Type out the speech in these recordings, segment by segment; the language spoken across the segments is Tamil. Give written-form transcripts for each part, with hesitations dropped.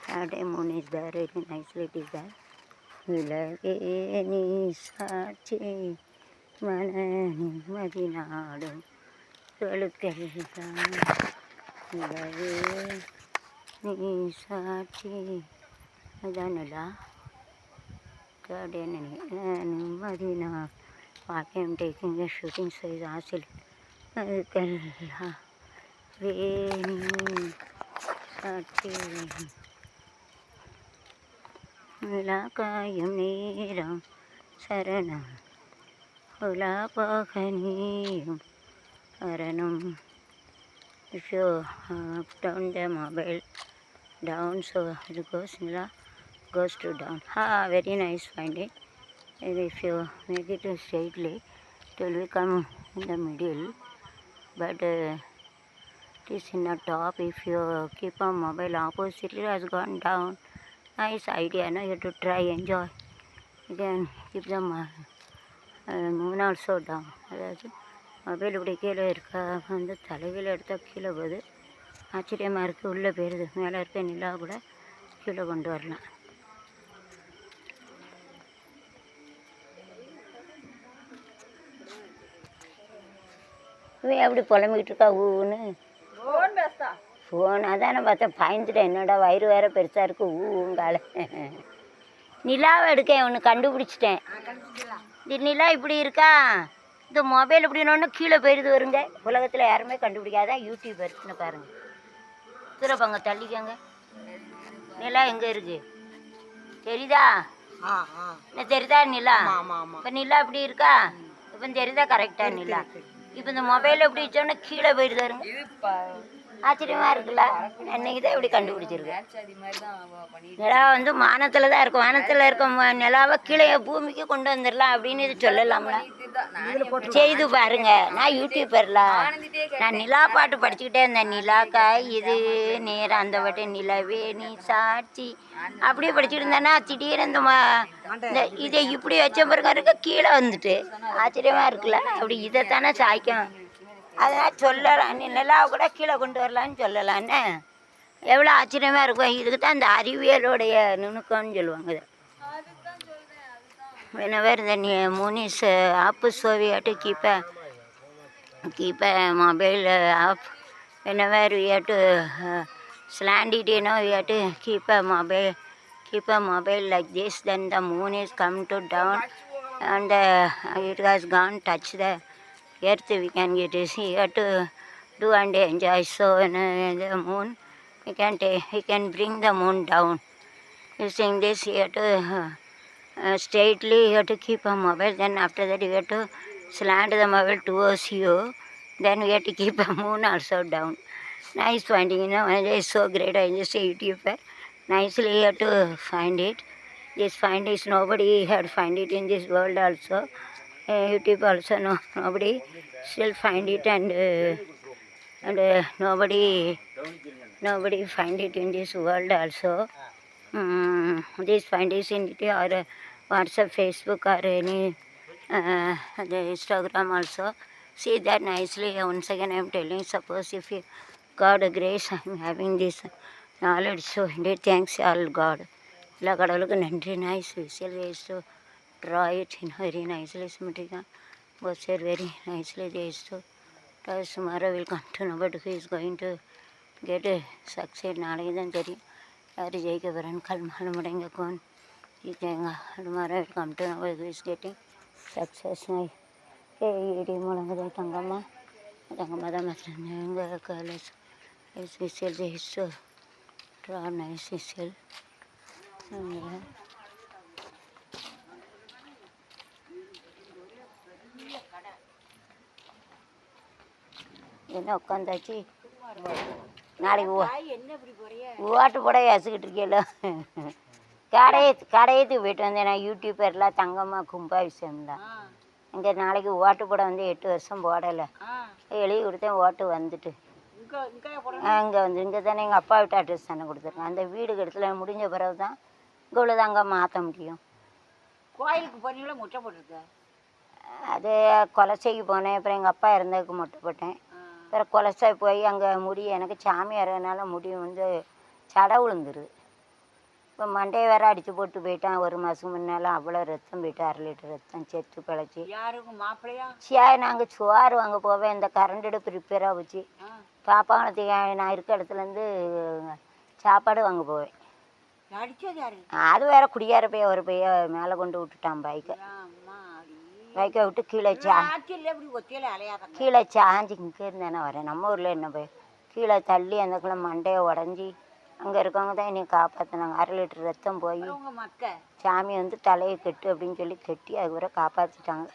Moon is there, very nicely designed. உலகே நீ சாட்சி மனநிம்மதி நாடும் தொழுக்கெல்லாம் உலகே நீ சாட்சி அதானடா கார்டன் நிம்மதி நாள் வாக்கியம் டேக்கிங் ஷூட்டிங் சைஸ் ஆசில் அதுக்கெல்லாம் வேணி சாட்சி காயும் நேரம் சரணம் உலாபகனியும் சரணம். If you turn the mobile down, so it goes to down. Very nice finding. And if you make it straightly, it will become in the middle. But it is in the top. If you keep a mobile oppositely, it has gone down. Nice idea, no? You have to try, enjoy. You can keep the moon also down. அதாவது மொபைல் இப்படி கீழே இருக்கா வந்து தலைகீழ எடுத்தால் கீழே போகுது. ஆச்சரியமாக இருக்குது. உள்ளே போயிடுது. மேலே இருக்க நிலா கூட கீழே கொண்டு வரலாம். இவன் எப்படி புலம்பிக்கிட்டு இருக்கா ஊன்னு ஃபோன் அதானே பார்த்தா பாய்ந்துட்டேன். என்னோட வயிறு வேறு பெருசாக இருக்குது ஊங்கால. நிலாவை எடுக்க ஒன்று கண்டுபிடிச்சிட்டேன். இது நிலா இப்படி இருக்கா, இந்த மொபைல் இப்படின்னு கீழே போயிடுது வருங்க. உலகத்தில் யாருமே கண்டுபிடிக்காதான் யூடியூப் இருக்குன்னு பாருங்கள். திருப்பங்க தள்ளிக்கங்க. நிலா எங்கே இருக்குது தெரியுதா? என்ன தெரியுதா நிலா? இப்போ நிலா இப்படி இருக்கா, இப்போ தெரியுதா கரெக்டாக நிலா? இப்போ இந்த மொபைலில் எப்படி வச்சோன்னா கீழே போயிடுது வருங்க. ஆச்சரியமாக இருக்குல்ல. அன்னைக்கு தான் இப்படி கண்டுபிடிச்சிருக்கேன். நிலா வந்து வானத்தில் தான் இருக்கும். வானத்தில் இருக்க நிலாவை கீழே பூமிக்கு கொண்டு வந்துடலாம் அப்படின்னு இது சொல்லலாம்ல. செய்து பாருங்க. நான் யூடியூபர்ல. நான் நிலா பாட்டு படிச்சுக்கிட்டே இருந்தேன். நிலாக்கா இது நேரம் அந்த வட்ட நிலவே நீ சாட்சி அப்படியே படிச்சுட்டு இருந்தேன்னா திடீர்னு இந்த இதை இப்படி வச்ச பிறகு இருக்க கீழே வந்துட்டு ஆச்சரியமாக இருக்குல்ல. அப்படி இதைத்தானே சாய்க்கும். அதெல்லாம் சொல்லலாம். நிலாவை கூட கீழே கொண்டு வரலான்னு சொல்லலான்னு எவ்வளோ ஆச்சரியமாக இருக்கும். இதுக்கு தான் இந்த அறிவியலோடைய நுணுக்கம்னு சொல்லுவாங்க. இதை whenever the moon is up, so we have to keep a mobile up. Whenever we have to slant it, we have to keep a mobile like this. Then the moon is come to down and it has gone touch the earth. We can get to see, you have to do and enjoy. So the moon, we can bring the moon down using this. You have to straightly you have to keep a mobile. Then after that you have to slant the mobile towards you. Then we have to keep a moon also down. Nice finding, it is so great. I just say YouTube nicely you have to find it. This find is nobody had find it in this world also. YouTube also nobody still find it, and nobody find it in this world also. This find is in it or WhatsApp, Facebook or any the Instagram also. See that nicely. Once again I am telling, suppose if you God grace I am having this knowledge, so indeed thanks all God. எல்லா கடவுளுக்கு நன்றி. Nice visual ways to draw it very nicely, symmetrical. Both are very nicely ways to draw. Tomorrow will come to know, but who is going to get succeed. நாளைக்கு தான் தெரியும் யார் ஜெயிக்க போகிறேன்னு. கல்மால் முடங்க cone ஜெயங்க. tomorrow will come to know who is getting success. இடி முழங்குது தங்கம்மா தான் மற்ற எங்கள் college nice visual ways to draw nice visual. என்ன உட்காந்தாச்சு. நாளைக்கு ஓட்டு போட யோசிக்கிட்டு இருக்கேல. கடையத்துக்கு போயிட்டு வந்தேன். நான் யூடியூபர்லாம் தங்கம்மா கும்பாபிஷேகம் தான். இங்கே நாளைக்கு ஓட்டு போட வந்து 8 வருஷம் போடலை. எழுதி கொடுத்தேன். ஓட்டு வந்துட்டு இங்கே இங்கே தானே எங்கள் அப்பா விட்டு அட்ரஸ் தானே கொடுத்துருக்கேன். அந்த வீடு இடத்துல முடிஞ்ச பிறகு தான் இங்கே உள்ள அங்கே மாற்ற முடியும். கோயிலுக்கு போனீங்களா? முட்டை போட்டிருக்கேன். அது கொலசைக்கு போனேன். அப்புறம் எங்கள் அப்பா இறந்ததுக்கு மொட்டை போட்டேன். அப்புறம் கொலசை போய் அங்கே முடி எனக்கு சாமியாரதுனால முடி வந்து சடை விழுந்துருது. இப்போ மண்டையை வேற அடித்து போட்டு போயிட்டான். ஒரு மாதம் முன்னால் அவ்வளோ ரத்தம் போயிட்டு 1/2 லிட்டர் ரத்தம் செத்து பிழைச்சி. யாருக்கு மாப்பிள்ளையா? நாங்கள் சோறு வாங்க போவேன். இந்த கரண்ட் அடுப்பு ரிப்பேராக போச்சு. பாப்பாவனத்துக்கு நான் இருக்க இடத்துலேருந்து சாப்பாடு வாங்க போவேன். அடிச்சது யாரு? அது வேற குடியார போய் ஒரு பைய மேலே கொண்டு விட்டுட்டான் பைக்கை. பைக்கை விட்டு கீழே கீழே சாஞ்சி இங்கே இருந்தானே வரேன். நம்ம ஊரில் என்ன போய் கீழே தள்ளி அந்தக்குள்ள மண்டையை உடஞ்சி அங்கே இருக்கவங்க தான் என்னை காப்பாற்றினாங்க. 1/2 லிட்டர் ரத்தம் போய் சாமி வந்து தலையை கெட்டு அப்படின்னு சொல்லி கெட்டி அது வரை காப்பாற்றிட்டாங்க.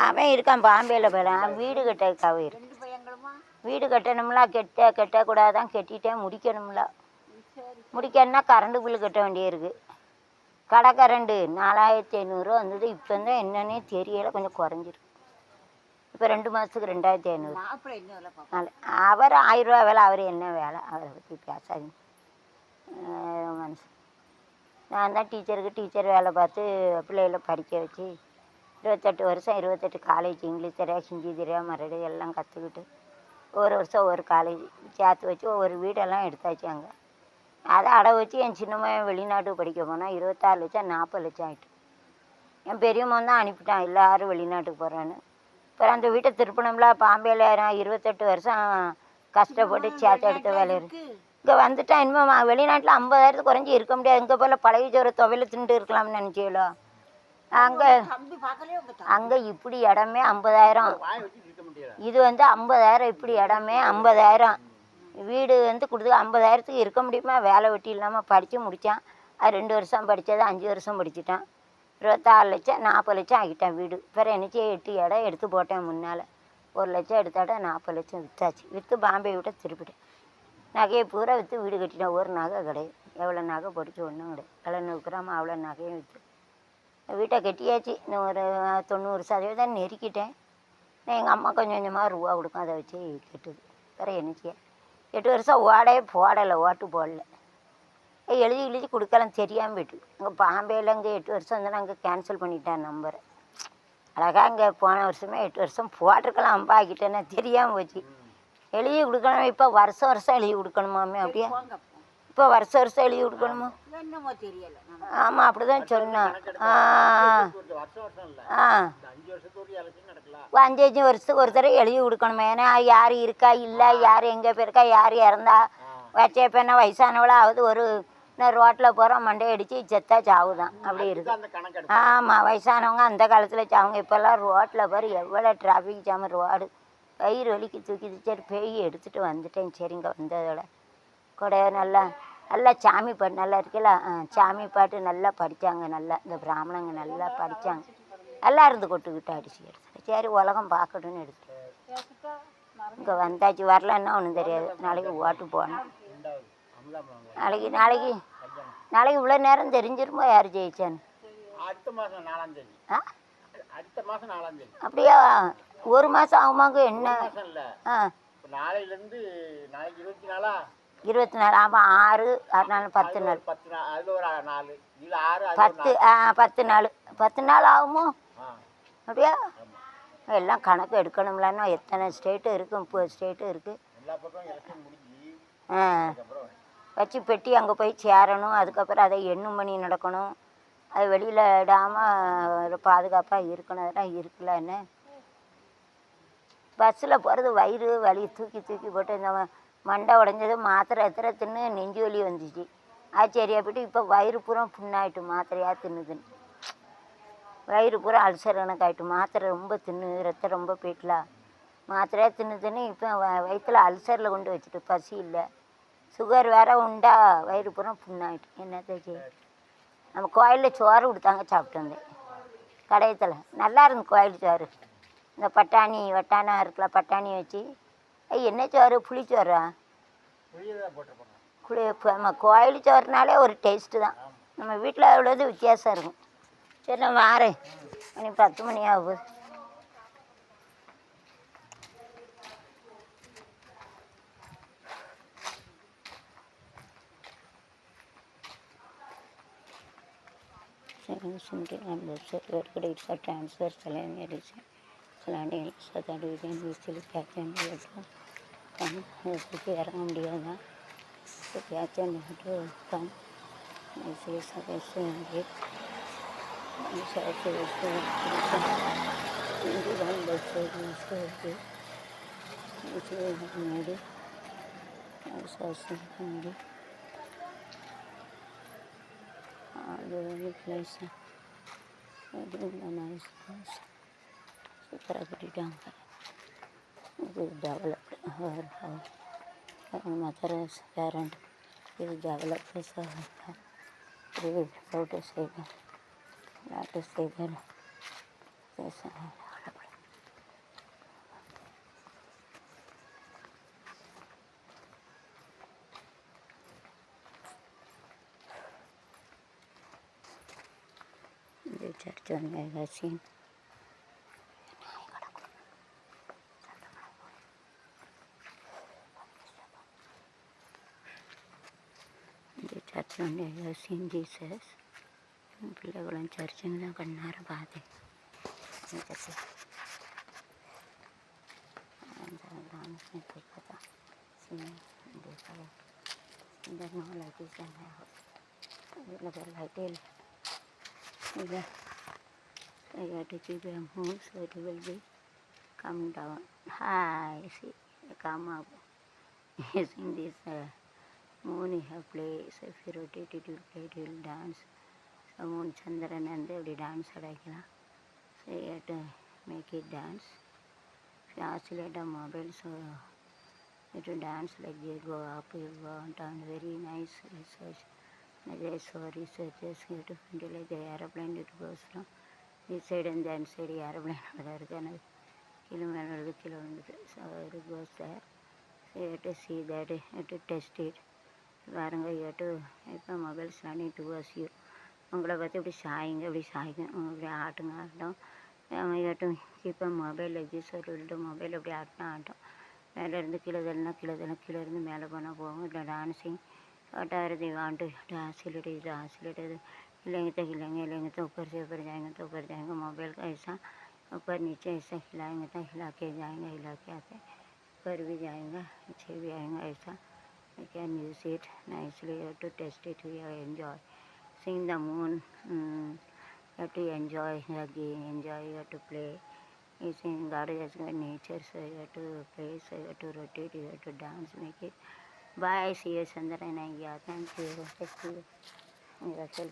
அவன் இருக்கான் பாம்பேயில் போயிடான். வீடு கட்டக்காவே இருக்கு. வீடு கட்டணும்ல. கட்டக்கூடாதான். கட்டிட்டேன். முடிக்கணும்ல. முடிக்கணும்னா கரண்டு பில்லு கட்ட வேண்டியிருக்கு. கடை கரண்டு 4500 வந்தது. இப்போ வந்து என்னன்னே தெரியலை. கொஞ்சம் குறைஞ்சிருக்கு. இப்போ 2 மாதத்துக்கு 2500. அவர் 1000 ரூபா வேலை. அவர் என்ன வேலை அவரை பற்றி பேசாதீங்க மனசு. நான் தான் டீச்சர் வேலை பார்த்து பிள்ளைகளை படிக்க வச்சு 28 வருஷம் 28 காலேஜ் இங்கிலீஷ் தெரியா ஹிந்தி தெரியா மரடி எல்லாம் கற்றுக்கிட்டு ஒரு வருஷம் ஒரு காலேஜ் சேர்த்து வச்சு ஒவ்வொரு வீடெல்லாம் எடுத்தாச்சு. அங்கே அதை அடை வச்சு என் சின்னம்மையை வெளிநாட்டுக்கு படிக்க போனால் 26 லட்சம் 40 லட்சம் ஆகிட்டு. என் பெரியம்மா தான் அனுப்பிட்டான் எல்லோரும் வெளிநாட்டுக்கு போகிறான்னு. அப்புறம் அந்த வீட்டை திருப்பணம்ல. பாம்பேயில் 28 வருஷம் கஷ்டப்பட்டு சேர்த்து எடுத்த வேலை இருக்குது. இங்கே வந்துட்டான். இனிமேல் வெளிநாட்டில் 50,000 குறைஞ்சி இருக்க முடியாது. இங்கே போல் பழைய சோறு துவையில தின்ட்டு இருக்கலாம்னு நினச்சிங்களோ. அங்கே இப்படி இடமே 50,000. இது வந்து 50,000. இப்படி இடமே 50,000. வீடு வந்து கொடுத்து 50,000த்துக்கு இருக்க முடியுமா? வேலை வெட்டி இல்லாமல் படித்து முடித்தான். அது 2 வருஷம் படித்தது 5 வருஷம் படிச்சுட்டான். 26 லட்சம் 40 லட்சம் ஆகிட்டான் வீடு. பிறகு என்னச்சே 8 இடம் எடுத்து போட்டேன் முன்னால். 1 லட்சம் எடுத்தாட 40 லட்சம் விற்றாச்சு. விற்று பாம்பே விட்ட திருப்பிட்டேன். நகையை பூரா விற்று வீடு கட்டிட்டேன். ஒரு நகை கிடையாது. எவ்வளோ நகை படித்து ஒன்றும் கிடையாது. 700 கிராம் அவ்வளோ நகையும் விற்று வீட்டை கட்டியாச்சு. இன்னும் ஒரு 90% நெருக்கிட்டேன். எங்கள் அம்மா கொஞ்சம் கொஞ்சமாக ரூபா கொடுக்கும். அதை வச்சு கெட்டுது. பிறகு என்னச்சியா 8 வருஷம் ஓடையே போடலை. ஓட்டு போடலை. எழுதி கொடுக்கலாம் தெரியாமல் போய்ட்டு. அங்கே பாம்பேயில் இங்கே 8 வருஷம் இருந்தாலும் அங்கே கேன்சல் பண்ணிட்டேன் நம்பரை. அழகாக அங்கே போன வருஷமே 8 வருஷம் போட்டிருக்கலாம். அம்பா ஆக்கிட்டேன்னா தெரியாமல் போச்சு. எழுதி கொடுக்கணும். இப்போ வருஷம் எழுதி கொடுக்கணுமாமே. அப்படியே இப்போ வருஷம் எழுதி கொடுக்கணுமா? ஆமாம் அப்படி தான் சொன்னான். 5 வருஷத்துக்கு ஒரு தடவை எழுதி கொடுக்கணுமா? ஏன்னா யார் இருக்கா இல்லை, யார் எங்கே போயிருக்கா, யார் இறந்தா வச்சப்பேன்னா வயசானவளா ஆகுது. ஒரு ரோட்டில் போகிறோம் மண்டையை அடித்து செத்தா சாவுதான். அப்படி இருக்குது. ஆமாம் வயசானவங்க அந்த காலத்தில் சாவுங்க. இப்போல்லாம் ரோட்டில் பாரு எவ்வளோ டிராஃபிக் ஜாம். ரோடு வயிறு வலிக்கு தூக்கி சரி பேய் எடுத்துகிட்டு வந்துட்டேன். சரிங்க வந்ததோட கூட நல்லா சாமி பாட்டு நல்லா இருக்குல்ல. சாமி பாட்டு நல்லா படித்தாங்க. நல்லா இந்த பிராமணங்க நல்லா படித்தாங்க. நல்லா இருந்து கொட்டுக்கிட்டு அடிச்சு எடுத்து சரி உலகம் பார்க்கட்டுன்னு எடுத்து இங்கே வந்தாச்சு. வரலன்னா ஒன்றும் தெரியாது. நாளைக்கு ஓட்டு போகணும். நாளைக்கு இவ்வளோ நேரம் தெரிஞ்சிருமோ யார் ஜெயிச்சான்னு. அப்படியா? ஒரு மாதம் ஆகுமாங்க. என்ன 24? ஆமாம் 6 நாள் 10 நாள் 10 நாள் ஆகுமோ? அப்படியா? எல்லாம் கணக்கு எடுக்கணும்லன்னா எத்தனை ஸ்டேட்டு இருக்குது? 30 ஸ்டேட்டு இருக்குது. வச்சு பெட்டி அங்கே போய் சேரணும். அதுக்கப்புறம் அதை எண்ணும் பண்ணி நடக்கணும். அது வெளியில் இடாமல் பாதுகாப்பாக இருக்கணும். அதெல்லாம் இருக்குல்ல. என்ன பஸ்ஸில் போகிறது வயிறு வலி தூக்கி போட்டு இந்த மண்டை உடஞ்சது. மாத்திரை எத்தனை தின்னு நெஞ்சு வலி வந்துச்சு. ஆச்சரியா போய்ட்டு இப்போ வயிறு பூரா புண்ணாயிட்டு. மாத்திரையாக தின்னுதுன்னு வயிறு பூரா அல்சர் எனக்கு ஆகிட்டு. மாத்திரை ரொம்ப தின்னு ரத்தம் ரொம்ப போயிட்டலாம். மாத்திரையாக தின்னு இப்போ வயிற்றில் அல்சரில் கொண்டு வச்சுட்டு பசி இல்லை. சுகர் வேற உண்டா. வயிறு பூரா புண்ணாயிட்டு. என்னத்தைச்சு நம்ம கோயிலில் சோறு கொடுத்தாங்க சாப்பிட்டு வந்தேன். கடையத்தில் நல்லா இருந்து கோயில் சோறு. இந்த பட்டாணி வட்டானா இருக்குல்ல பட்டாணி வச்சு என்ன சோறு? புளிச்சோறா? நம்ம கோயில் சோறுனாலே ஒரு டேஸ்ட்டு தான். நம்ம வீட்டில் உள்ளது வித்தியாசம் இருக்கும். சரி நான் வாரேன். மணி 10 மணி ஆகுது. ट्रांसफर चलाने இறங்க முடியாதான். பேச்சை ऐसे ऐसा कैसे होंगे ऐसा ऐसे ऐसे हिंदी भाई बच्चे ऐसे होंगे ऐसे मेरे ऐसा ऐसे होंगे आगे वाली प्लेस है nice place super agri down good developed her house her mother's parent is developed as a very proud to say that not to say that yes the church on magazine the church on magazine Jesus பிள்ளைகளும் சர்ச்சுன்னு தான் கண்ணார பார்த்தேன் देखा इधर no light is an house लगा लाइट इधर I got to keep them home so it will be come down high see come up yes in this moon you have place if you rotate it will play it will dance so moon chandran and every dance adakila so you have to make it dance if you oscillate a mobile so it will dance like you go up you go down very nice research so researchers you have to find like the aeroplane it goes from this side and that side aeroplane kilometer so it goes there so you have to see that you have to test it பாருங்க you have to இப்போ மொபைல்ஸ் running towards you உங்களை பார்த்து இப்படி சாயுங்க இப்படி சாய்ங்க இப்படி ஆட்டுங்க ஆட்டம் you have to keep a mobile like this ஒரு மொபைல் இப்படி ஆட்டினா ஆட்டம் மேலே இருந்து கீழே தள்ளினா கீழே தள்ளும் கீழே இருந்து மேலே போனால் போகும் இல்லை டான்ஸிங் वाट वांट आसिलेट हिलेंगे तो ऊपर से ऊपर जाएंगे मोबाइल का ऐसा ऊपर नीचे ऐसा हिलाएंगे तो हिला के जाएंगे हिला के आते ऊपर भी जाएंगे नीचे भी आएंगे ऐसा you can use it nicely you have to test it you have enjoy seeing the moon you have to enjoy the game enjoy you have to play you see God has got nature so you have to play so you have to rotate you have to dance make it bye see you Chandra and I thank you